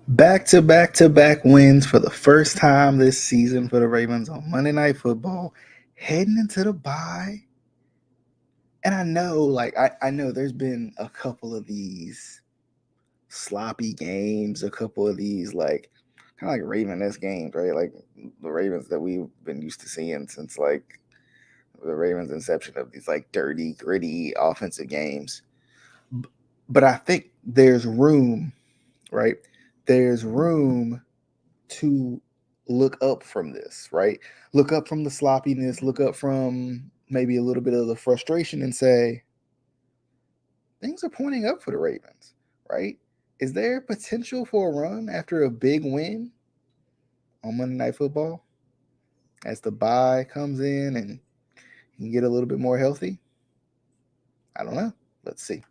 Back to back to back wins for the first time this season for the Ravens on Monday Night Football, heading into the bye. And I know there's been a couple of these sloppy games, a couple of these kind of like Raven-esque games, right? Like the Ravens that we've been used to seeing since like the Ravens' inception of these like dirty, gritty offensive games. But I think there's room, right? There's room to look up from this, right? Look up from the sloppiness, look up from maybe a little bit of the frustration and say, things are pointing up for the Ravens, right? Is there potential for a run after a big win on Monday Night Football as the bye comes in and you can get a little bit more healthy? I don't know. Let's see.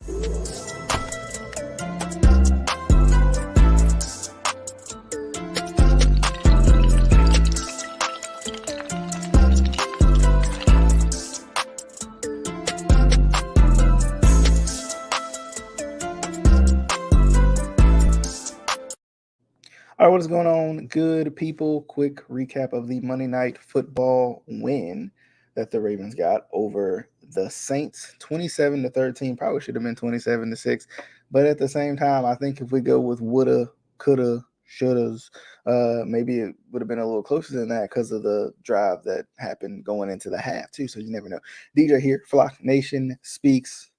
All right, what is going on, good people? Quick recap of the Monday Night Football win that the Ravens got over the Saints, 27-13. Probably should have been 27-6, but at the same time, I think if we go with woulda, coulda, shouldas, maybe it would have been a little closer than that because of the drive that happened going into the half too. So you never know. DJ here, Flock Nation speaks.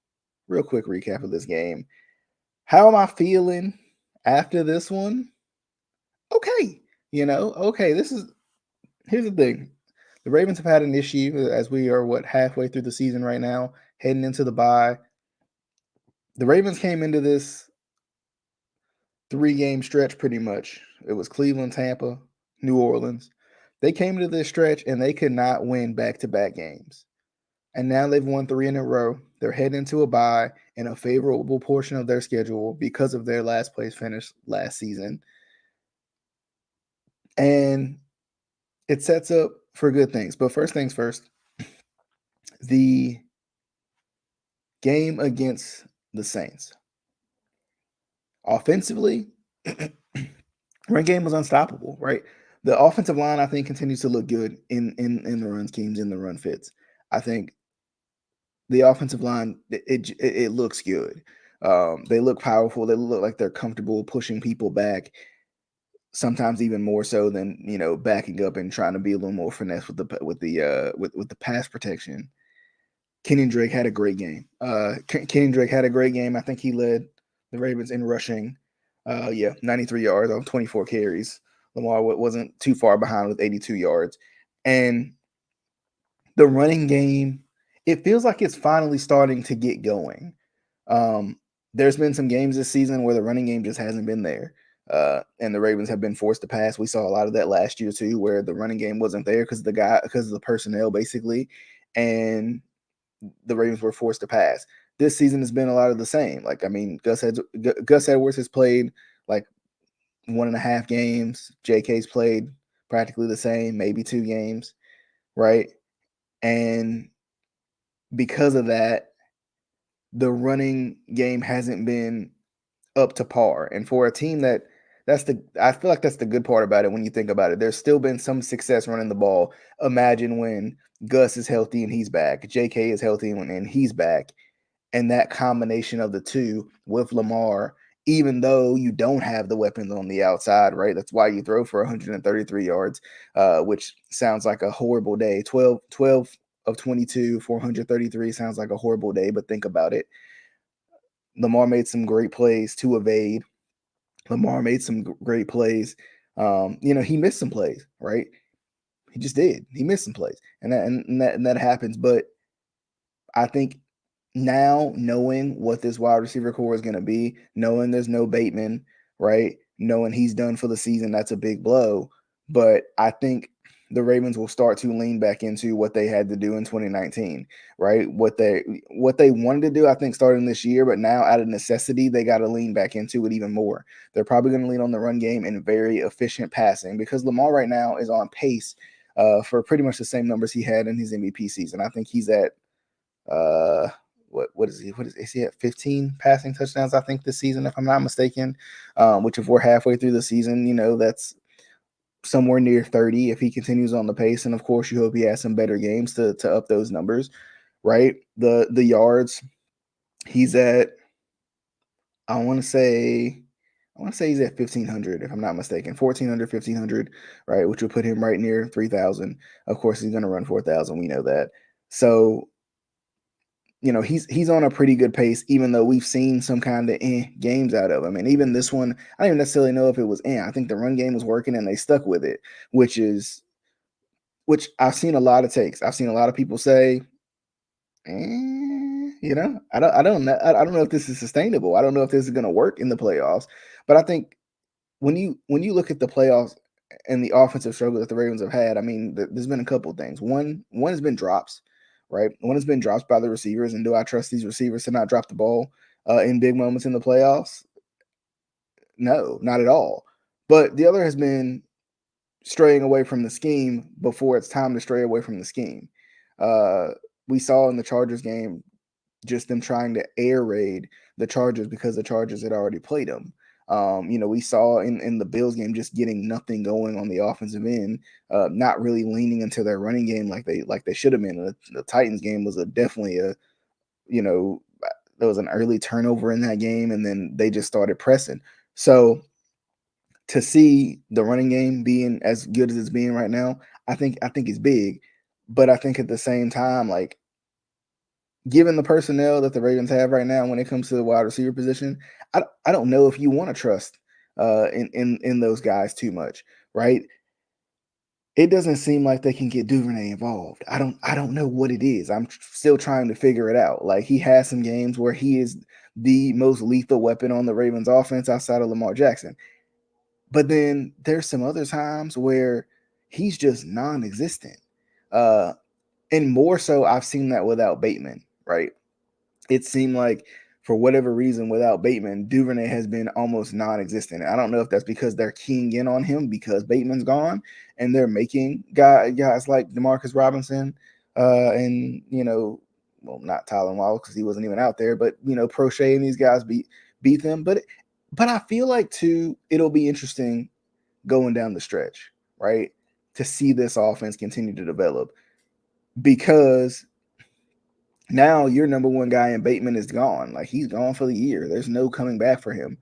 Real quick recap of this game. How am I feeling after this one? Okay, okay, here's the thing. The Ravens have had an issue as we are halfway through the season right now, heading into the bye. The Ravens came into this 3-game stretch pretty much. It was Cleveland, Tampa, New Orleans. They came into this stretch and they could not win back-to-back games. And now they've won 3 in a row. They're heading into a bye in a favorable portion of their schedule because of their last place finish last season. And it sets up for good things. But first things first, the game against the Saints. Offensively, run game was unstoppable, right? The offensive line, I think, continues to look good in the run schemes, in the run fits. I think the offensive line, it looks good. They look powerful. They look like they're comfortable pushing people back. Sometimes even more so than backing up and trying to be a little more finesse with the pass protection. Kenyon Drake had a great game. Kenyon Drake had a great game. I think he led the Ravens in rushing. 93 yards on 24 carries. Lamar wasn't too far behind with 82 yards. And the running game, it feels like it's finally starting to get going. There's been some games this season where the running game just hasn't been there. And the Ravens have been forced to pass. We saw a lot of that last year too, where the running game wasn't there because of the personnel basically. And the Ravens were forced to pass. This season has been a lot of the same. Like, I mean, Gus Edwards has played like 1.5 games. JK's played practically the same, maybe 2 games, right? And because of that, the running game hasn't been up to par. And for a team I feel like that's the good part about it when you think about it. There's still been some success running the ball. Imagine when Gus is healthy and he's back, JK is healthy and he's back, and that combination of the two with Lamar, even though you don't have the weapons on the outside, right? That's why you throw for 133 yards, which sounds like a horrible day. 12 of 22, 433 sounds like a horrible day, but think about it. Lamar made some great plays to evade. Lamar made some great plays. He missed some plays, right? He just did. He missed some plays, and that happens. But I think now knowing what this wide receiver core is going to be, knowing there's no Bateman, right? Knowing he's done for the season, that's a big blow. But I think the Ravens will start to lean back into what they had to do in 2019, right? What they wanted to do, I think, starting this year, but now out of necessity, they got to lean back into it even more. They're probably going to lean on the run game and very efficient passing because Lamar right now is on pace for pretty much the same numbers he had in his MVP season. I think he's at what is he? Is he at 15 passing touchdowns? I think this season, if I'm not mistaken. Which if we're halfway through the season, that's somewhere near 30 if he continues on the pace. And of course, you hope he has some better games to up those numbers, right? The yards he's at, I want to say. I want to say he's at 1,500, if I'm not mistaken. 1,400, 1,500, right? Which would put him right near 3,000. Of course, he's going to run 4,000. We know that. So, he's on a pretty good pace, even though we've seen some kind of games out of him. And even this one, I don't even necessarily know if it was I think the run game was working and they stuck with it, which I've seen a lot of takes. I've seen a lot of people say, I don't know if this is sustainable. I don't know if this is going to work in the playoffs. But I think when you look at the playoffs and the offensive struggle that the Ravens have had, I mean, there's been a couple of things. One has been drops, right? One has been drops by the receivers, and do I trust these receivers to not drop the ball in big moments in the playoffs? No, not at all. But the other has been straying away from the scheme before it's time to stray away from the scheme. Uh, we saw in the Chargers game just them trying to air raid the Chargers because the Chargers had already played them. We saw in the Bills game just getting nothing going on the offensive end, not really leaning into their running game like they should have been. The Titans game was definitely you know there was an early turnover in that game, and then they just started pressing. So to see the running game being as good as it's being right now, I think is big. But I think at the same time, like given the personnel that the Ravens have right now when it comes to the wide receiver position, I don't know if you want to trust in those guys too much, right? It doesn't seem like they can get Duvernay involved. I don't know what it is. I'm still trying to figure it out. Like he has some games where he is the most lethal weapon on the Ravens offense outside of Lamar Jackson. But then there's some other times where he's just non-existent. Uh and more so I've seen that without Bateman, right? It seemed like for whatever reason, without Bateman, Duvernay has been almost non-existent. I don't know if that's because they're keying in on him because Bateman's gone, and they're making guys like Demarcus Robinson, and well, not Tylen Wallace because he wasn't even out there, but Prochet and these guys beat them. But I feel like too, it'll be interesting going down the stretch, right, to see this offense continue to develop because now your number one guy in Bateman is gone. Like he's gone for the year. There's no coming back for him.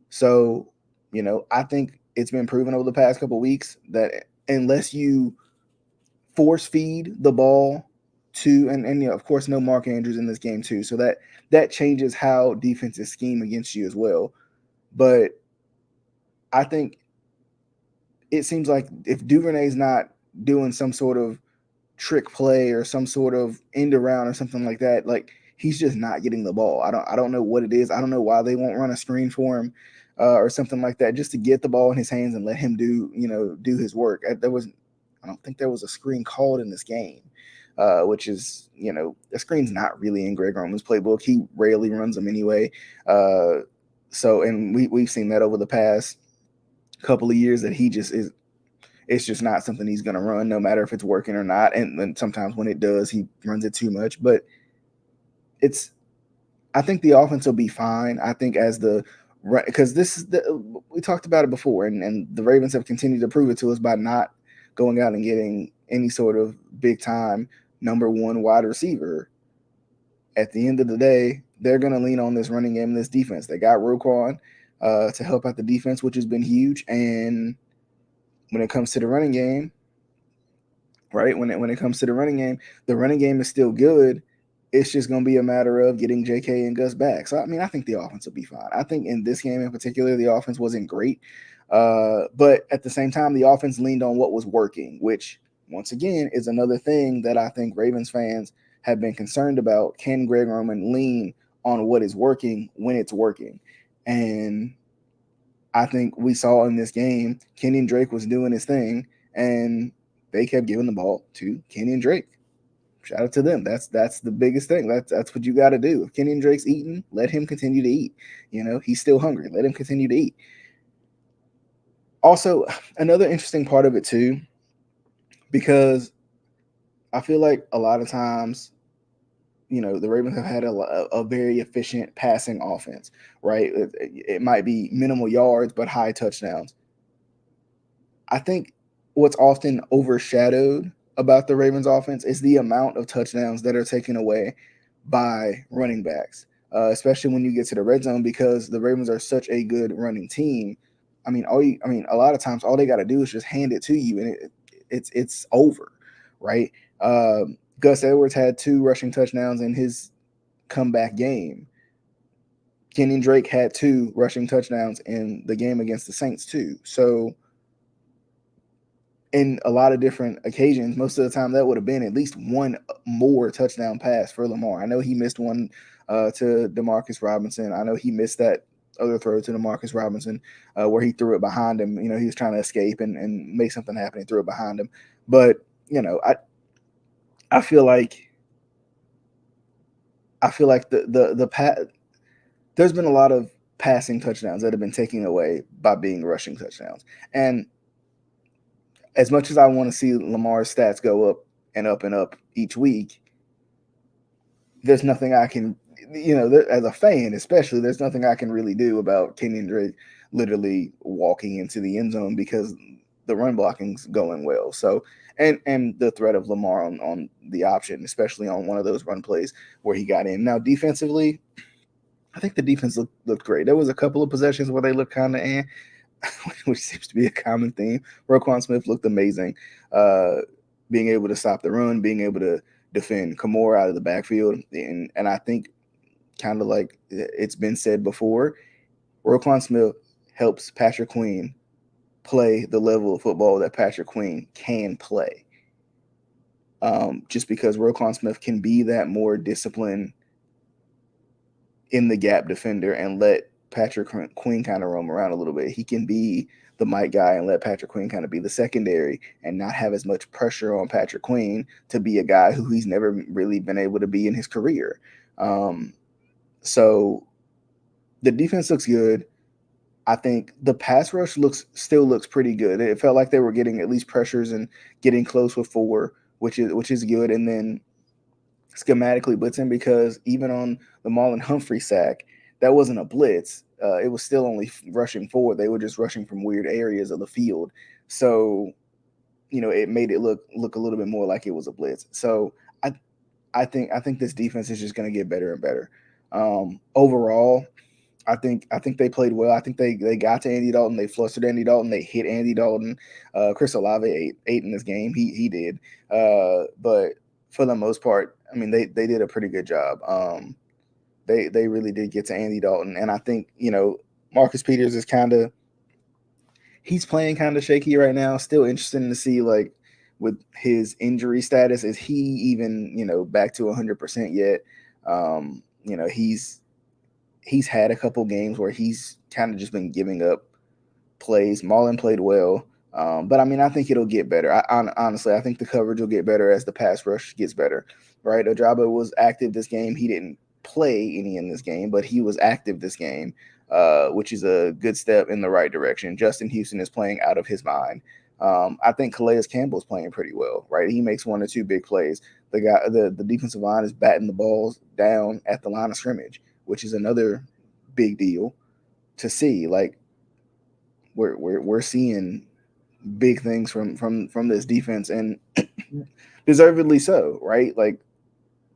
So, I think it's been proven over the past couple of weeks that unless you force feed the ball to and of course no Mark Andrews in this game too. So that changes how defenses scheme against you as well. But I think it seems like if Duvernay's not doing some sort of trick play or some sort of end around or something like that, like he's just not getting the ball. I don't know what it is. I don't know why they won't run a screen for him or something like that, just to get the ball in his hands and let him do his work. I don't think there was a screen called in this game, which is the screen's not really in Greg Roman's playbook. He rarely runs them anyway. So and we've seen that over the past couple of years that he just is it's just not something he's going to run, no matter if it's working or not. And sometimes when it does, he runs it too much. But I think the offense will be fine. I think because we talked about it before, and the Ravens have continued to prove it to us by not going out and getting any sort of big time number one wide receiver. At the end of the day, they're going to lean on this running game and this defense. They got Roquan to help out the defense, which has been huge. And when it comes to the running game, right? When it comes to the running game is still good. It's just going to be a matter of getting J.K. and Gus back. So I mean, I think the offense will be fine. I think in this game in particular, the offense wasn't great, but at the same time, the offense leaned on what was working, which once again is another thing that I think Ravens fans have been concerned about. Can Greg Roman lean on what is working when it's working? And I think we saw in this game, Kenyon Drake was doing his thing, and they kept giving the ball to Kenyon Drake. Shout out to them. That's the biggest thing. That's what you got to do. If Kenyon Drake's eating, let him continue to eat. He's still hungry. Let him continue to eat. Also, another interesting part of it too, because I feel like a lot of times the Ravens have had a very efficient passing offense, right? It might be minimal yards, but high touchdowns. I think what's often overshadowed about the Ravens offense is the amount of touchdowns that are taken away by running backs, especially when you get to the red zone, because the Ravens are such a good running team. A lot of times all they got to do is just hand it to you, and it's over, right? Gus Edwards had 2 rushing touchdowns in his comeback game. Kenyon Drake had 2 rushing touchdowns in the game against the Saints too. So in a lot of different occasions, most of the time that would have been at least one more touchdown pass for Lamar. I know he missed one to Demarcus Robinson. I know he missed that other throw to Demarcus Robinson where he threw it behind him. He was trying to escape and make something happen and threw it behind him. But I feel like there's been a lot of passing touchdowns that have been taken away by being rushing touchdowns. And as much as I want to see Lamar's stats go up and up and up each week, there's nothing I can, as a fan especially, there's nothing I can really do about Kenyon Drake literally walking into the end zone because the run blocking's going well. So, and the threat of Lamar on the option, especially on one of those run plays where he got in. Now, defensively, I think the defense looked great. There was a couple of possessions where they looked kind of which seems to be a common theme. Roquan Smith looked amazing, being able to stop the run, being able to defend Kamara out of the backfield. And I think, kind of like it's been said before, Roquan Smith helps Patrick Queen play the level of football that Patrick Queen can play. Just because Roquan Smith can be that more disciplined in the gap defender and let Patrick Queen kind of roam around a little bit. He can be the Mike guy and let Patrick Queen kind of be the secondary and not have as much pressure on Patrick Queen to be a guy who he's never really been able to be in his career. So the defense looks good. I think the pass rush still looks pretty good. It felt like they were getting at least pressures and getting close with 4, which is good. And then schematically blitzing, because even on the Marlon Humphrey sack, that wasn't a blitz. It was still only rushing forward. They were just rushing from weird areas of the field. So, it made it look a little bit more like it was a blitz. So I think this defense is just going to get better and better. Overall, I think they played well. I think they got to Andy Dalton. They flustered Andy Dalton. They hit Andy Dalton. Chris Olave ate in this game. He did. But for the most part, they did a pretty good job. They really did get to Andy Dalton, and I think Marcus Peters is he's playing kind of shaky right now. Still interesting to see, like, with his injury status, is he even back to 100% yet? He's had a couple games where he's kind of just been giving up plays. Marlon played well. But I think it'll get better. Honestly, I think the coverage will get better as the pass rush gets better, right? Ojabo was active this game. He didn't play any in this game, but he was active this game, which is a good step in the right direction. Justin Houston is playing out of his mind. I think Calais Campbell's playing pretty well, right? He makes 1 or 2 big plays. The defensive line is batting the balls down at the line of scrimmage, which is another big deal to see. Like, we're seeing big things from this defense, and deservedly so, right? Like,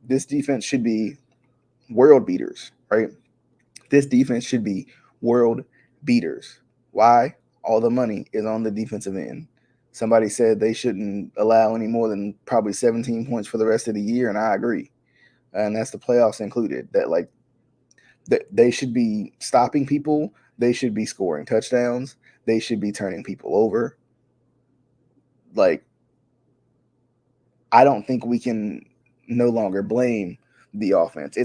this defense should be world beaters, right? This defense should be world beaters. Why? All the money is on the defensive end. Somebody said they shouldn't allow any more than probably 17 points for the rest of the year, and I agree. And that's the playoffs included. That they should be stopping people. They should be scoring touchdowns. They should be turning people over. Like, I don't think we can no longer blame the offense.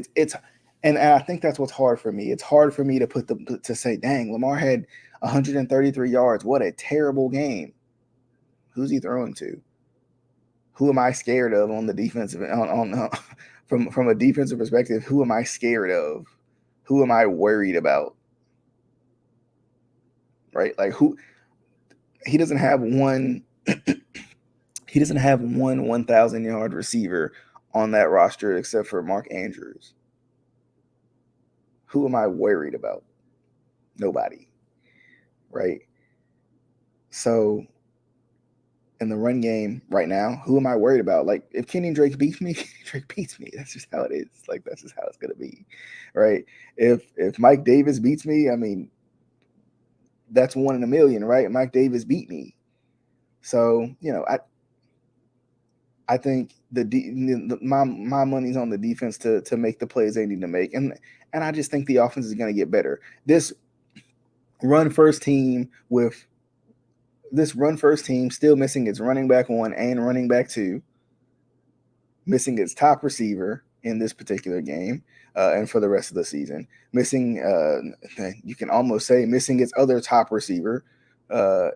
And I think that's what's hard for me. It's hard for me to say, dang, Lamar had 133 yards. What a terrible game. Who's he throwing to? Who am I scared of on the defensive from a defensive perspective? Who am I scared of? Who am I worried about? Right? Like, he doesn't have one 1,000-yard receiver on that roster except for Mark Andrews. Who am I worried about? Nobody, right? So in the run game right now, who am I worried about? Like, if Kenny Drake beats me, Drake beats me. That's just how it is. Like, that's just how it's gonna be, right? If Mike Davis beats me, I mean, that's 1 in a million, right? Mike Davis beat me, so I think my money's on the defense to make the plays they need to make, and I just think the offense is going to get better. This run first team still missing its running back 1 and running back 2, missing its top receiver in this particular game, and for the rest of the season, missing you can almost say missing its other top receiver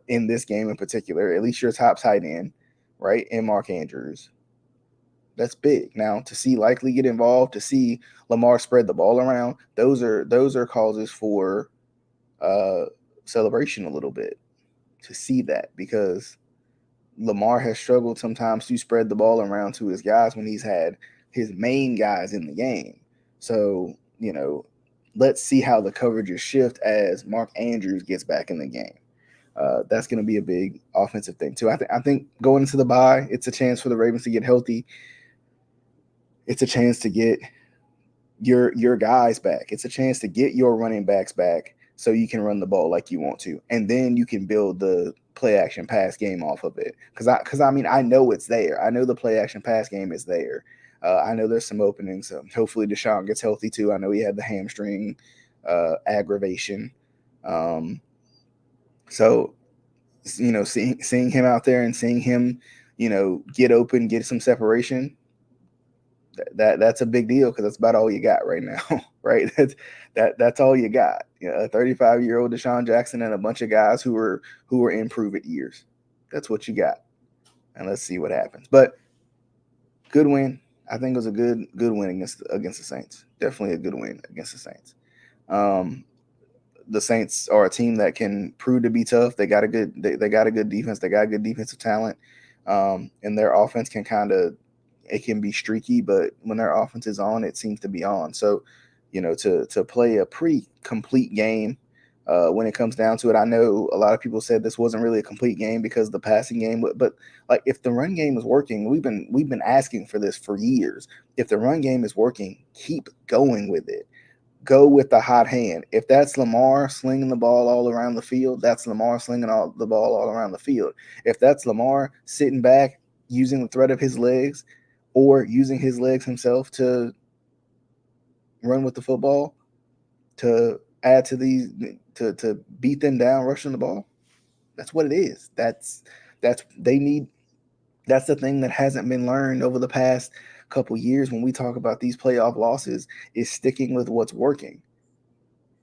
in this game in particular, at least your top tight end, right, and Mark Andrews. That's big. Now, to see Likely get involved, to see Lamar spread the ball around, those are causes for celebration a little bit, to see that, because Lamar has struggled sometimes to spread the ball around to his guys when he's had his main guys in the game. So, let's see how the coverages shift as Mark Andrews gets back in the game. That's going to be a big offensive thing too. I think going into the bye, it's a chance for the Ravens to get healthy. It's a chance to get your guys back. It's a chance to get your running backs back so you can run the ball like you want to, and then you can build the play action pass game off of it. Because I know it's there. I know the play action pass game is there. I know there's some openings. Hopefully Deshaun gets healthy too. I know he had the hamstring aggravation. So seeing him out there and seeing him, get open, get some separation, that's a big deal, because that's about all you got right now, right? That's all you got. A 35-year-old Deshaun Jackson and a bunch of guys who are in prove-it years. That's what you got, and let's see what happens. But good win. I think it was a good win against the Saints. Definitely a good win against the Saints. The Saints are a team that can prove to be tough. They got a good defense. They got good defensive talent, and their offense it can be streaky, but when their offense is on, it seems to be on. So, to play a pretty complete game when it comes down to it. I know a lot of people said this wasn't really a complete game because of the passing game, but like, if the run game is working, we've been asking for this for years. If the run game is working, keep going with it. Go with the hot hand. If that's Lamar slinging the ball all around the field, that's Lamar slinging the ball all around the field. If that's Lamar sitting back using the threat of his legs, or using his legs himself to run with the football, to add to these, to beat them down rushing the ball, that's what it is. That's the thing that hasn't been learned over the past couple years when we talk about these playoff losses, is sticking with what's working,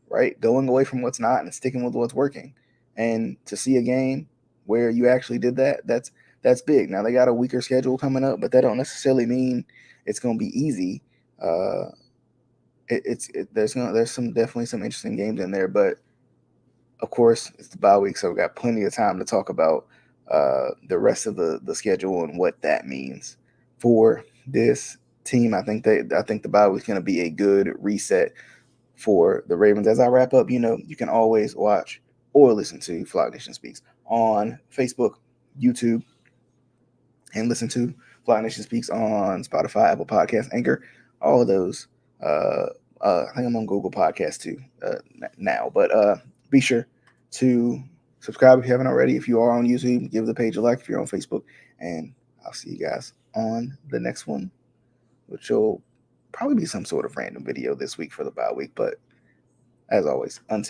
right? Going away from what's not and sticking with what's working. And to see a game where you actually did that, that's big. Now, they got a weaker schedule coming up, but that don't necessarily mean it's going to be easy. There's definitely some interesting games in there, but of course it's the bye week, so we got plenty of time to talk about the rest of the schedule and what that means for this team. I think the bye week is going to be a good reset for the Ravens. As I wrap up, you can always watch or listen to Flock Nation Speaks on Facebook, YouTube, and listen to Flock Nation Speaks on Spotify, Apple Podcasts, Anchor, all of those. I think I'm on Google Podcasts too now, but be sure to subscribe if you haven't already. If you are on YouTube, give the page a like. If you're on Facebook, and I'll see you guys on the next one, which will probably be some sort of random video this week for the bye week. But as always, until